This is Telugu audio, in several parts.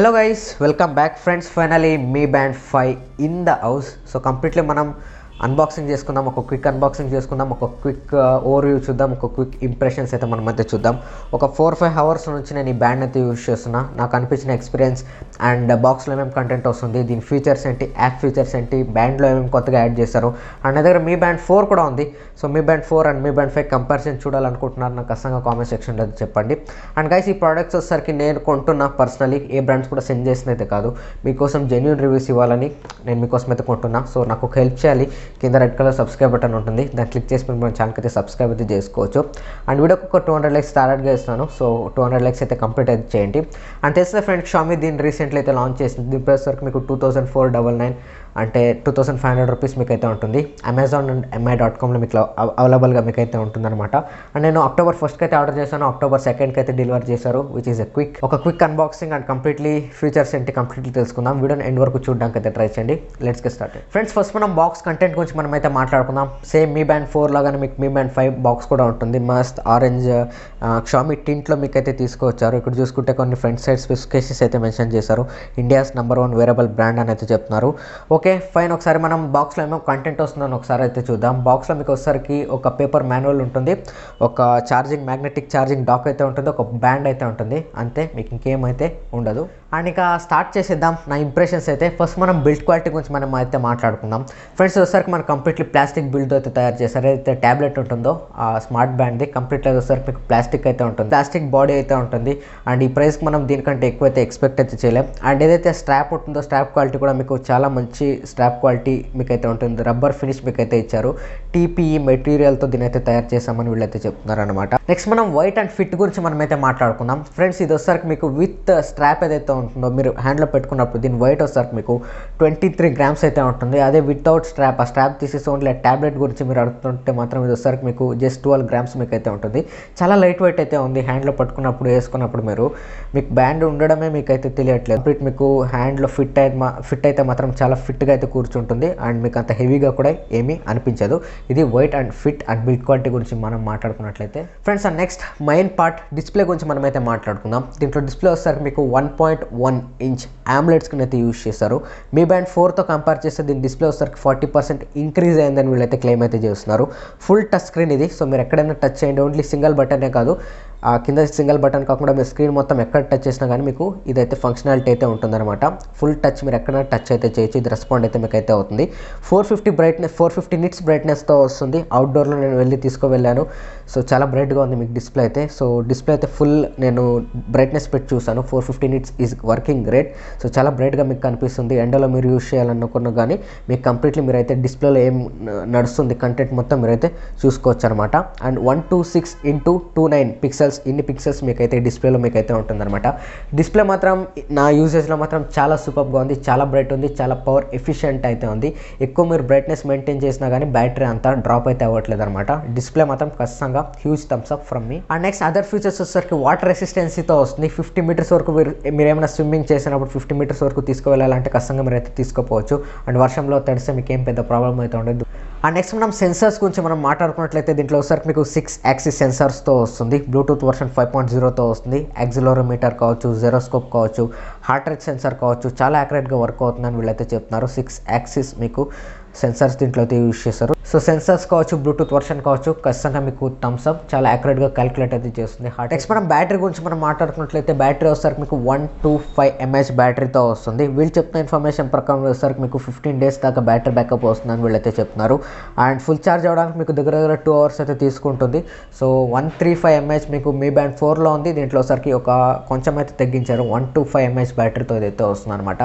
Hello guys, welcome back friends. Finally Mi Band 5 in the house. So completely మనం అన్బాక్సింగ్ చేసుకుందాం, ఒక క్విక్ అన్బాక్సింగ్ చేసుకుందాం, ఒక క్విక్ ఓవర్వ్యూ చూద్దాం, ఒక క్విక్ ఇంప్రెషన్స్ అయితే మనం అయితే చూద్దాం. ఒక 4-5 అవర్స్ నుంచి నేను ఈ బ్యాండ్ అయితే యూజ్ చేస్తున్నా. నాకు అనిపించిన ఎక్స్పీరియన్స్ అండ్ బాక్స్లో ఏమేమి కంటెంట్ వస్తుంది, దీని ఫీచర్స్ ఏంటి, యాప్ ఫీచర్స్ ఏంటి, బ్యాండ్లో ఏమేమి కొత్తగా యాడ్ చేశారు అండ్ నా దగ్గర Mi Band 4 కూడా ఉంది. So Mi Band 4 and Mi Band 5 comparison చూడాలనుకుంటున్నారు నాకు ఖచ్చితంగా కామెంట్ సెక్షన్లో చెప్పండి. అండ్ గైస్ ఈ ప్రోడక్ట్స్ వచ్చేసరికి నేను కొంటున్నా పర్సనలీ, ఏ బ్రాండ్స్ కూడా సెండ్ చేసిన అయితే కాదు, మీకోసం జెన్యూన్ రివ్యూస్ ఇవ్వాలని నేను మీకోసం అయితే కొంటున్నా. సో నాకు ఒక హెల్ప్ చేయాలి, కింద రెడ్ కలర్ సబ్స్క్రైబ్ బటన్ ఉంటుంది, దాన్ని క్లిక్ చేసి మీరు మన ఛానల్కి అయితే సబ్స్క్రైబ్ అయితే చేసుకోవచ్చు. అండ్ వీడియోకి ఒక 200 లైక్స్ టార్గెట్గా ఇస్తున్నాను. సో 200 లైక్స్ అయితే కంప్లీట్ అయితే చేయండి. అండ్ తెలిసిన ఫ్రెండ్ Xiaomi దీన్ని రీసెంట్లీ అయితే లాంచ్ చేసింది. దీని ప్రైస్ వరకు మీకు 2499 అంటే 2500 రూపీస్ మీకు అయితే ఉంటుంది. అమెజాన్ అండ్ mi.comలో మీకు అవైలబుల్గా మీకు అయితే ఉంటుందన్నమాట. అండ్ నేను October 1st అయితే ఆర్డర్ చేశాను, October 2nd అయితే డెలివర్ చేశారు, విచ్ ఈస్ ఒక quick unboxing and completely features ఏంటి కంప్లీట్లీ తెలుసుకుందాం. వీడియోని ఎండ్ వరకు చూడడానికి అయితే ట్రై చేయండి. Let's get started. Friends first మనం బాక్స్ కంటెంట్ గురించి మనం అయితే మాట్లాడుకుందాం. సేమ్ Mi Band 4 లాగానే మీకు Mi Band 5 బాక్స్ కూడా ఉంటుంది. మస్ట్ ఆరెంజ్ Xiaomi టింట్లో మీకు అయితే తీసుకువచ్చారు. ఇక్కడ చూసుకుంటే కొన్ని ఫ్రంట్ సైడ్ స్పెసిఫికేషన్స్ అయితే మెన్షన్ చేశారు. ఇండియాస్ #1 వేరబుల్ బ్రాండ్ అని అయితే చెప్తున్నారు. ఓకే ఫైన్, ఒకసారి మనం బాక్స్లో ఏమో కంటెంట్ వస్తుందని ఒకసారి అయితే చూద్దాం. బాక్స్లో మీకు వచ్చేసరికి ఒక పేపర్ మాన్యువల్ ఉంటుంది, ఒక మ్యాగ్నెటిక్ ఛార్జింగ్ డాక్ అయితే ఉంటుంది, ఒక బ్యాండ్ అయితే ఉంటుంది, అంతే, మీకు ఇంకేమైతే ఉండదు. అండ్ ఇక స్టార్ట్ చేసేద్దాం నా ఇంప్రెషన్స్ అయితే. ఫస్ట్ మనం బిల్డ్ క్వాలిటీ గురించి మనం అయితే మాట్లాడుకుందాం. ఫ్రెండ్స్ వచ్చేసరికి మనం కంప్లీట్లీ ప్లాస్టిక్ బిల్డ్ అయితే తయారు చేశారు. ఏదైతే ట్యాబ్లెట్ ఉంటుందో ఆ స్మార్ట్ బ్యాండ్ది కంప్లీట్గా వచ్చేసరికి మీకు ప్లాస్టిక్ అయితే ఉంటుంది, ప్లాస్టిక్ బాడీ అయితే ఉంటుంది. అండ్ ఈ ప్రైస్కి మనం దీనికంటే ఎక్కువైతే ఎక్స్పెక్ట్ అయితే చేయలేం. అండ్ ఏదైతే స్ట్రాప్ ఉంటుందో స్ట్రాప్ క్వాలిటీ కూడా మీకు చాలా మంచి స్ట్రాప్ క్వాలిటీ మీకు అయితే ఉంటుంది. రబ్బర్ ఫినిష్ మీకు అయితే ఇచ్చారు. TPE మెటీరియల్తో దీని అయితే తయారు చేసామని వీళ్ళైతే చెప్తున్నారు అనమాట. నెక్స్ట్ మనం వైట్ అండ్ ఫిట్ గురించి మనం అయితే మాట్లాడుకుందాం. ఫ్రెండ్స్ ఇది వచ్చేసరికి మీకు విత్ స్ట్రాప్ ఏదైతే ఉంటుందో మీరు హ్యాండ్లో పెట్టుకున్నప్పుడు దీని వైట్ వచ్చేసరికి మీకు 23 గ్రామ్స్ అయితే ఉంటుంది. అదే వితౌట్ స్ట్రాప్, ఆ స్ట్రాప్ తీసేసి ఓన్లీ ట్యాబ్లెట్ గురించి మీరు అడుగుతుంటే మాత్రం ఇది వచ్చేసరికి మీకు జస్ట్ 12 గ్రామ్స్ మీకు అయితే ఉంటుంది. చాలా లైట్ వెయిట్ అయితే ఉంది. హ్యాండ్లో పట్టుకున్నప్పుడు వేసుకున్నప్పుడు మీకు బ్యాండ్ ఉండడమే మీకు అయితే తెలియట్లేదు. కంప్లీట్ మీకు హ్యాండ్లో ఫిట్ అయితే మాత్రం చాలా ఫిట్గా అయితే కూర్చుంటుంది అండ్ మీకు అంత హెవీగా కూడా ఏమీ అనిపించదు. ఇది weight and fit and build quality గురించి మనం మాట్లాడుకున్నట్లయితే friends. And next main part display గురించి మనం అయితే మాట్లాడుకుందాం. దీంట్లో డిస్ప్లే వచ్చేసరికి మీకు 1.1 ఇంచ్ AMOLEDస్ని అయితే యూజ్ చేస్తారు. Mi Band 4తో కంపేర్ చేస్తే దీని డిస్ప్లే వచ్చేసరికి 40% ఇంక్రీజ్ అయిందని వీళ్ళైతే క్లెయిమ్ అయితే చేస్తున్నారు. ఫుల్ టచ్ స్క్రీన్ ఇది. సో మీరు ఎక్కడైనా టచ్ చేయండి, ఓన్లీ సింగిల్ బటనే కాదు, కింద సింగిల్ బటన్ కాకుండా మీరు స్క్రీన్ మొత్తం ఎక్కడ టచ్ చేసినా కానీ మీకు ఇదైతే ఫంక్షనాలిటీ అయితే ఉంటుందన్నమాట. ఫుల్ టచ్ మీరు ఎక్కడైనా టచ్ అయితే చేయొచ్చు. ఇది రెస్పాండ్ అయితే మీకు అయితే అవుతుంది. 450 నిట్స్ బ్రైట్నెస్తో వస్తుంది. అవుట్డోర్లో నేను వెళ్ళి తీసుకువెళ్ళాను. సో చాలా బ్రైట్గా ఉంది మీకు డిస్ప్లే అయితే. సో డిస్ప్లే అయితే ఫుల్ నేను బ్రైట్నెస్ పెట్టి చూసాను. 450 nits is working great. So చాలా బ్రైట్గా మీకు కనిపిస్తుంది. ఎండలో మీరు యూజ్ చేయాలనుకున్నా కానీ మీకు కంప్లీట్లీ మీరైతే డిస్ప్లేలో ఏం నడుస్తుంది కంటెంట్ మొత్తం మీరైతే చూసుకోవచ్చు అనమాట. అండ్ 126x29 పిక్సెల్స్, ఇన్ని పిక్సెల్స్ మీకైతే డిస్ప్లేలో మీకైతే ఉంటుందన్నమాట. డిస్ప్లే మాత్రం నా యూజేజ్లో మాత్రం చాలా సూపర్గా ఉంది, చాలా బ్రైట్ ఉంది, చాలా పవర్ ఎఫిషియెంట్ అయితే ఉంది. ఎక్కువ మీరు బ్రైట్నెస్ మెయింటైన్ చేసినా కానీ బ్యాటరీ అంతా డ్రాప్ అయితే అవ్వట్లేదు అనమాట. డిస్ప్లే మాత్రం ఖచ్చితంగా huge thumbs up from me. And next other features వచ్చేసరికి వాటర్ రెసిస్టెన్సీతో వస్తుంది. 50 మీటర్స్ వరకు మీరు ఏమైనా స్విమ్మింగ్ చేసినప్పుడు 50 మీటర్స్ వరకు తీసుకువెళ్ళాలంటే ఖచ్చితంగా మీరు అయితే తీసుకోపోవచ్చు. అండ్ వర్షంలో తడిస్తే మీకు ఏం పెద్ద ప్రాబ్లం అయితే ఉండదు. అండ్ నెక్స్ట్ మనం సెన్సర్స్ గురించి మనం మాట్లాడుకున్నట్లయితే దీంట్లో వచ్చేసరికి మీకు 6 యాక్సిస్ సెన్సర్స్తో వస్తుంది. బ్లూటూత్ వర్షన్ 5.0తో వస్తుంది. యాక్సిలరోమీటర్ కావచ్చు, జెరోస్కోప్ కావచ్చు, హార్ట్ రేట్ సెన్సర్ కావచ్చు, చాలా యాక్యురేట్గా వర్క్ అవుతుందని వీళ్ళైతే చెప్తున్నారు. 6 యాక్సిస్ మీకు సెన్సర్స్ దీంట్లో అయితే యూజ్ చేస్తారు. సో సెన్సర్స్ కావచ్చు, బ్లూటూత్ వర్షన్ కావచ్చు, ఖచ్చితంగా మీకు థమ్స్ అప్, చాలా యాక్యురేట్గా క్యాలిక్యులేట్ అయితే చేస్తుంది. నెక్స్ట్ మనం బ్యాటరీ గురించి మనం మాట్లాడుకున్నట్లయితే బ్యాటరీ వచ్చేసరికి మీకు 125 mAh బ్యాటరీతో వస్తుంది. వీళ్ళు చెప్తున్న ఇన్ఫర్మేషన్ ప్రకారం వచ్చేసరికి మీకు 15 days దాకా బ్యాటరీ బ్యాకప్ వస్తుందని వీళ్ళైతే చెప్తున్నారు. అండ్ ఫుల్ ఛార్జ్ అవ్వడానికి మీకు దగ్గర 2 hours అయితే తీసుకుంటుంది. సో 135 mAh మీకు Mi Band 4లో ఉంది. దీంట్లో వచ్చేసరికి ఒక కొంచెం అయితే తగ్గించారు, 125 mAh బ్యాటరీతో ఇదైతే వస్తుంది అనమాట.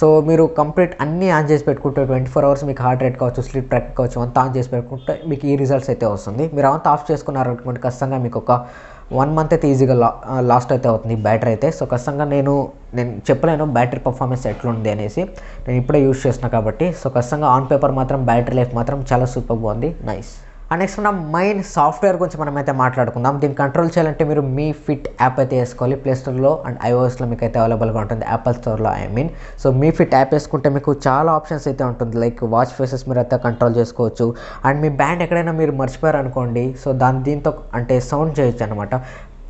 సో మీరు కంప్లీట్ అన్నీ ఆన్ చేసి పెట్టుకుంటే 24 hours మీకు హార్ట్ రేట్ కావచ్చు, స్లీప్ ట్రాక్ కావచ్చు, అంతా ఆన్ చేసి పెట్టుకుంటే మీకు ఈ రిజల్ట్స్ అయితే వస్తుంది. మీరు అంతా ఆఫ్ చేసుకున్నారనుకోండి ఖచ్చితంగా మీకు ఒక 1 month అయితే ఈజీగా లాస్ట్ అయితే అవుతుంది బ్యాటరీ అయితే. సో ఖచ్చితంగా నేను చెప్పలేను బ్యాటరీ పర్ఫార్మెన్స్ ఎట్లుంది అనేసి, నేను ఇప్పుడే యూజ్ చేస్తున్నా కాబట్టి. సో ఖచ్చితంగా ఆన్ పేపర్ మాత్రం బ్యాటరీ లైఫ్ మాత్రం చాలా సూపర్గా ఉంది, నైస్. అండ్ నెక్స్ట్ మనం మెయిన్ సాఫ్ట్వేర్ గురించి మనం అయితే మాట్లాడుకుందాం. దీన్ని కంట్రోల్ చేయాలంటే మీరు మీ ఫిట్ యాప్ అయితే వేసుకోవాలి. ప్లే స్టోర్లో అండ్ iOSలో మీకు అయితే అవైలబుల్గా ఉంటుంది, యాపిల్ స్టోర్లో సో మీ ఫిట్ యాప్ వేసుకుంటే మీకు చాలా ఆప్షన్స్ అయితే ఉంటుంది. లైక్ వాచ్ ఫేసెస్ మీరు అయితే కంట్రోల్ చేసుకోవచ్చు. అండ్ మీ బ్యాండ్ ఎక్కడైనా మీరు మర్చిపోయారు అనుకోండి, సో దీంతో అంటే సౌండ్ చేయొచ్చు అనమాట.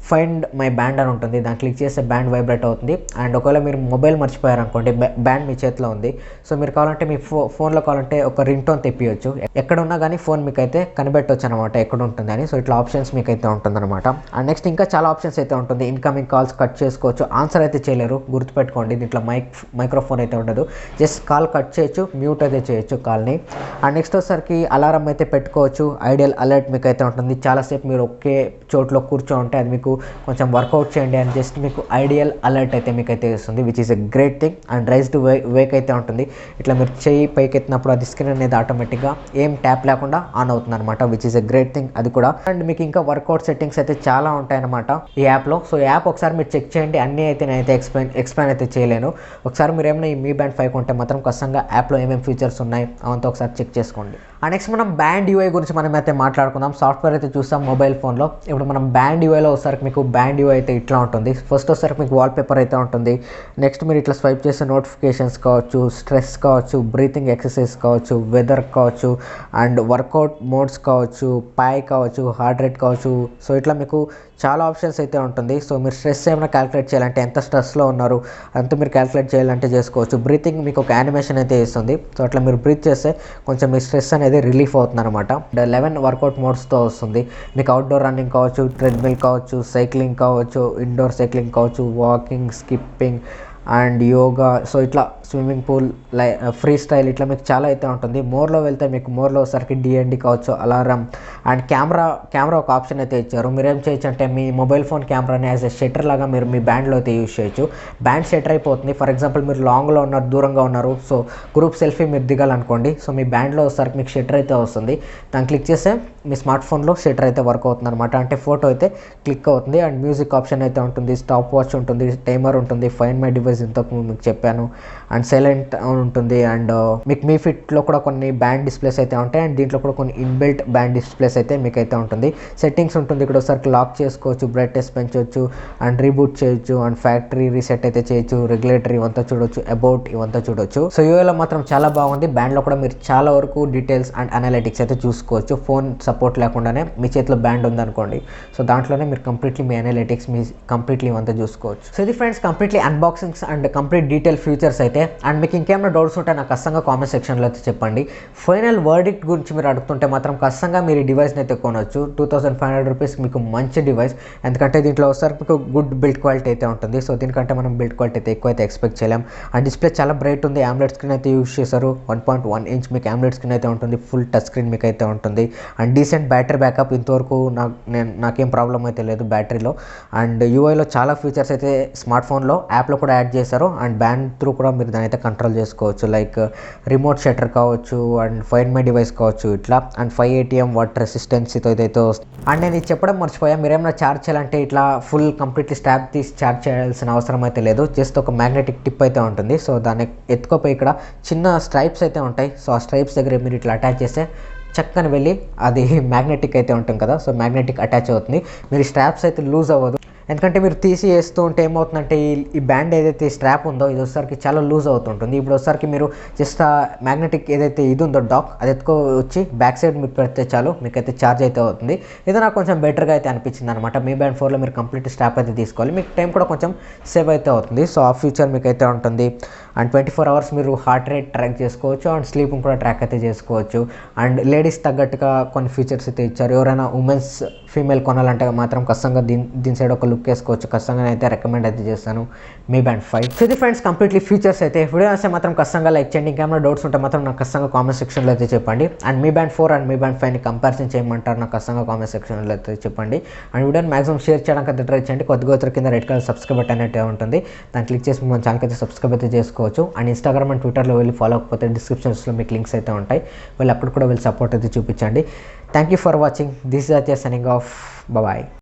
ఫైండ్ మై బ్యాండ్ అని ఉంటుంది, దాన్ని క్లిక్ చేస్తే బ్యాండ్ వైబ్రేట్ అవుతుంది. అండ్ ఒకవేళ మీరు మొబైల్ మర్చిపోయారు అనుకోండి, బ్యాండ్ మీ చేతిలో ఉంది, సో మీరు కావాలంటే మీ ఫోన్లో కావాలంటే ఒక రింగ్ టోన్ తెప్పియచ్చు, ఎక్కడ ఉన్నా కానీ ఫోన్ మీకు అయితే కనిపెట్టవచ్చు అనమాట ఎక్కడ ఉంటుంది అని. సో ఇట్లా ఆప్షన్స్ మీకు అయితే ఉంటుందన్నమాట. అండ్ నెక్స్ట్ ఇంకా చాలా ఆప్షన్స్ అయితే ఉంటుంది. ఇన్కమింగ్ కాల్స్ కట్ చేసుకోవచ్చు, ఆన్సర్ అయితే చేయలేరు, గుర్తుపెట్టుకోండి. దీంట్లో మైక్రోఫోన్ అయితే ఉండదు, జస్ట్ కాల్ కట్ చేయొచ్చు, మ్యూట్ అయితే చేయొచ్చు కాల్ని. అండ్ నెక్స్ట్ వచ్చేసరికి అలారం అయితే పెట్టుకోవచ్చు. ఐడియల్ అలర్ట్ మీకు అయితే ఉంటుంది, చాలాసేపు మీరు ఒకే చోట్లో కూర్చో ఉంటే అది మీకు కొంచెం వర్కౌట్ చేయండి అని జస్ట్ మీకు ఐడియల్ అలర్ట్ అయితే మీకు అయితే ఇస్తుంది, which is a great thing. And raise to wake అయితే ఉంటుంది, ఇట్లా మీరు చెయ్యి పైకి ఎత్తినప్పుడు అది స్క్రీన్ అనేది ఆటోమేటిక్గా ఏం ట్యాప్ లేకుండా ఆన్ అవుతుంది అనమాట, which is a great thing అది కూడా. అండ్ మీకు ఇంకా వర్కౌట్ సెట్టింగ్స్ అయితే చాలా ఉంటాయన్నమాట ఈ యాప్లో. సో యాప్ ఒకసారి మీరు చెక్ చేయండి, అన్నీ అయితే నేనైతే ఎక్స్ప్లెయిన్ అయితే చేయలేను. ఒకసారి మీరు ఏమైనా ఈ మీ బ్యాండ్ 5 కొంటే మాత్రం ఖచ్చితంగా యాప్లో ఏమేమి ఫీచర్స్ ఉన్నాయి అవంతా ఒకసారి చెక్ చేసుకోండి. నెక్స్ట్ మనం బ్యాండ్ యూఐ గురించి మనం అయితే మాట్లాడుకుందాం. సాఫ్ట్వేర్ అయితే చూస్తాం మొబైల్ ఫోన్లో. ఇప్పుడు మనం బ్యాండ్ యూఐలో ఒకసారికి మీకు బ్యాండ్ యూఐ అయితే ఇట్లా ఉంటుంది. ఫస్ట్ ఒకసారికి మీకు వాల్పేపర్ అయితే ఉంటుంది. నెక్స్ట్ మీరు ఇట్లా స్వైప్ చేసే నోటిఫికేషన్స్ కావచ్చు, స్ట్రెస్ కావచ్చు, బ్రీతింగ్ ఎక్సర్సైజ్ కావచ్చు, వెదర్ కావచ్చు, అండ్ వర్కౌట్ మోడ్స్ కావచ్చు, పై కావచ్చు, హార్ట్ రేట్ కావచ్చు. సో ఇట్లా మీకు చాలా ఆప్షన్స్ అయితే ఉంటుంది. సో మీరు స్ట్రెస్ ఏమైనా క్యాలిక్యులేట్ చేయాలంటే, ఎంత స్ట్రెస్లో ఉన్నారు అంత మీరు క్యాలిక్యులేట్ చేయాలంటే చేసుకోవచ్చు. బ్రీతింగ్ మీకు ఒక యానిమేషన్ అయితే ఇస్తుంది. సో అట్లా మీరు బ్రీత్ చేస్తే కొంచెం మీ స్ట్రెస్ అనేది రిలీఫ్ అవుతుంది అనమాట. 11 వర్కౌట్ మోడ్స్తో వస్తుంది. మీకు అవుట్డోర్ రన్నింగ్ కావచ్చు, ట్రెడ్మిల్ కావచ్చు, సైక్లింగ్ కావచ్చు, ఇండోర్ సైక్లింగ్ కావచ్చు, walking, skipping and yoga. So ఇట్లా స్విమ్మింగ్ పూల్, ఫ్రీ స్టైల్, ఇట్లా మీకు చాలా అయితే ఉంటుంది. మోర్లో వెళ్తే మీకు మోర్లో ఒకసారికి డిఎన్డి కావచ్చు, అలారం అండ్ కెమెరా ఒక ఆప్షన్ అయితే ఇచ్చారు. మీరు ఏం చేయొచ్చు అంటే మీ మొబైల్ ఫోన్ కెమెరాని యాజ్ ఎ షట్టర్ లాగా మీరు మీ బ్యాండ్లో అయితే యూజ్ చేయొచ్చు. బ్యాండ్ షట్టర్ అయిపోతుంది. ఫర్ ఎగ్జాంపుల్ మీరు లాంగ్లో ఉన్నారు, దూరంగా ఉన్నారు, సో గ్రూప్ సెల్ఫీ మీరు దిగాలనుకోండి, సో మీ బ్యాండ్లో ఒకసారికి మీకు షట్టర్ అయితే వస్తుంది. దాన్ని క్లిక్ చేస్తే మీ స్మార్ట్ ఫోన్లో షట్టర్ అయితే వర్క్ అవుతుంది అనమాట, అంటే ఫోటో అయితే క్లిక్ అవుతుంది. అండ్ మ్యూజిక్ ఆప్షన్ అయితే ఉంటుంది, స్టాప్ వాచ్ ఉంటుంది, టైమర్ ఉంటుంది, ఫైండ్ మై డివైస్ ఇంతకు మీకు చెప్పాను, అండ్ సైలెంట్ ఉంటుంది. అండ్ మీకు మీ ఫిట్లో కూడా కొన్ని బ్యాండ్ డిస్ప్లేస్ అయితే ఉంటాయి, అండ్ దీంట్లో కూడా కొన్ని ఇన్బిల్ట్ బ్యాండ్ డిస్ప్లేస్ అయితే మీకు అయితే ఉంటుంది. సెట్టింగ్స్ ఉంటుంది, ఇక్కడ ఒకసారి లాక్ చేసుకోవచ్చు, బ్రైట్నెస్ పెంచవచ్చు, అండ్ రీబూట్ చేయొచ్చు, అండ్ ఫ్యాక్టరీ రీసెట్ అయితే చేయొచ్చు, రెగ్యులేటరీ ఇవంతా చూడొచ్చు, అబౌట్ ఇవంతా చూడొచ్చు. సో యూఏలో మాత్రం చాలా బాగుంది. బ్యాండ్లో కూడా మీరు చాలా వరకు డీటెయిల్స్ అండ్ అనలిటిక్స్ అయితే చూసుకోవచ్చు. ఫోన్ సపోర్ట్ లేకుండానే మీ చేతిలో బ్యాండ్ ఉందనుకోండి, సో దాంట్లోనే మీరు కంప్లీట్లీ మీ అనలిటిక్స్ మీ కంప్లీట్లీ ఇవంతా చూసుకోవచ్చు. సో ఇది friends completely unboxings and complete detail features అయితే. అండ్ మీకు ఇంకేమైనా డౌట్స్ ఉంటే నాకు ఖచ్చితంగా కామెంట్ సెక్షన్లో అయితే చెప్పండి. ఫైనల్ వర్డిక్ట్ గురించి మీరు అడుగుతుంటే మాత్రం ఖచ్చితంగా మీరు ఈ డివైస్ని అయితే కొనవచ్చు. 2500 రూపీస్ మీకు మంచి డివైస్, ఎందుకంటే దీంట్లో ఒకసారి మీకు గుడ్ బిల్డ్ క్వాలిటీ అయితే ఉంటుంది. సో దీనికంటే మనం బిల్డ్ క్వాలిటీ అయితే ఎక్కువ అయితే ఎక్స్పెక్ట్ చేయలేం. అండ్ డిస్ప్లే చాలా బ్రైట్ ఉంది, AMOLED స్క్రీన్ అయితే యూస్ చేశారు. 1.1 ఇంచ్ మీకు AMOLED స్క్రీన్ అయితే ఉంటుంది, ఫుల్ టచ్ స్క్రీన్ మీకు అయితే ఉంటుంది. అండ్ డీసెంట్ బ్యాటరీ బ్యాకప్, ఇంతవరకు నాకేం ప్రాబ్లం అయితే లేదు బ్యాటరీలో. అండ్ యూఐలో చాలా ఫీచర్స్ అయితే స్మార్ట్ ఫోన్లో యాప్లో కూడా యాడ్ చేశారు. అండ్ బ్యాండ్ త్రూ కూడా మీరు దాని అయితే కంట్రోల్ చేసుకోవచ్చు, లైక్ రిమోట్ షట్టర్ కావచ్చు, అండ్ ఫైండ్ మై డివైస్ కావచ్చు ఇట్లా. అండ్ 5 ATM వాటర్ రెసిస్టెన్సీతో ఇదైతే వస్తుంది. అండ్ నేను ఇది చెప్పడం మర్చిపోయా, మీరు ఏమైనా ఛార్జ్ చేయాలంటే ఇట్లా ఫుల్ కంప్లీట్లీ స్టాప్ తీసి ఛార్జ్ చేయాల్సిన అవసరం అయితే లేదు, జస్ట్ ఒక మ్యాగ్నెటిక్ టిప్ అయితే ఉంటుంది. సో దాన్ని ఎత్తుకోపోయి ఇక్కడ చిన్న స్ట్రైప్స్ అయితే ఉంటాయి. సో ఆ స్ట్రైప్స్ దగ్గర మీరు ఇట్లా అటాచ్ చేస్తే చక్కని వెళ్ళి అది మ్యాగ్నెటిక్ అయితే ఉంటుంది కదా, సో మ్యాగ్నెటిక్ అటాచ్ అవుతుంది. మీరు స్ట్రాప్స్ అయితే లూజ్ అవ్వదు, ఎందుకంటే మీరు తీసి వేస్తూ ఉంటే ఏమవుతుందంటే ఈ బ్యాండ్ ఏదైతే స్ట్రాప్ ఉందో ఇది ఒకసారికి చాలా లూజ్ అవుతుంటుంది. ఇప్పుడు ఒకసారికి మీరు జస్ట్ ఆ మ్యాగ్నెటిక్ ఏదైతే ఇది ఉందో డాక్ అది ఎత్తుకో వచ్చి బ్యాక్ సైడ్ మీరు పెడితే చాలు, మీకు అయితే ఛార్జ్ అయితే అవుతుంది. ఇది నాకు కొంచెం బెటర్గా అయితే అనిపించింది అనమాట. మీ బ్యాండ్ 4లో మీరు కంప్లీట్ స్ట్రాప్ అయితే తీసుకోవాలి, మీకు టైం కూడా కొంచెం సేవ్ అయితే అవుతుంది. సో ఆ ఫ్యూచర్ మీకు అయితే ఉంటుంది. అండ్ 24 అవర్స్ మీరు హార్ట్ రేట్ ట్రాక్ చేసుకోవచ్చు, అండ్ స్లీపింగ్ కూడా ట్రాక్ అయితే చేసుకోవచ్చు. అండ్ లేడీస్ తగ్గట్టుగా కొన్ని ఫీచర్స్ అయితే ఇచ్చారు. ఎవరైనా ఉమెన్స్ ఫీమేల్ కొనాలంటే మాత్రం ఖచ్చితంగా దీని సైడ్ ఒక లుక్ వేసుకోవచ్చు. ఖచ్చితంగా అయితే రికమెండ్ అయితే చేస్తాను మీ బ్యాండ్ 5. సో ఇది ఫ్రెండ్స్ కంప్లీట్లీ ఫీచర్స్ అయితే. వీడియో వస్తే మాత్రం ఖచ్చితంగా లైక్ చేయండి. ఇంకేమైనా డౌట్స్ ఉంటే మాత్రం నాకు ఖచ్చితంగా కామెంట్ సెక్షన్లో అయితే చెప్పండి. And me band 4 and me band 5ని కంపారిజన్ చేయమంటారు, నాకు ఖచ్చితంగా కామెంట్ సెక్షన్లో అయితే చెప్పండి. అండ్ వీడియోని మాక్సిమం షేర్ చేయడానికి అయితే ట్రై చేయండి. కొద్దిగా కింద రెడ్ కలర్ సబ్స్క్రైబ్ బటన్ అయితే ఉంటుంది, దాన్ని క్లిక్ చేసి మన ఛానల్కి అయితే సబ్స్క్రైబ్ అయితే చేసుకోవచ్చు. అండ్ ఇన్స్టాగ్రామ్ అండ్ ట్విట్టర్లో వెళ్ళి ఫాలో అవ్వకపోతే డిస్క్రిప్షన్స్లో మీకు లింక్స్ అయితే ఉంటాయి, వెళ్ళి అక్కడ కూడా వెళ్ళి సపోర్ట్ అయితే చూపించండి. Thank you for watching. This is Ajay signing off. Bye.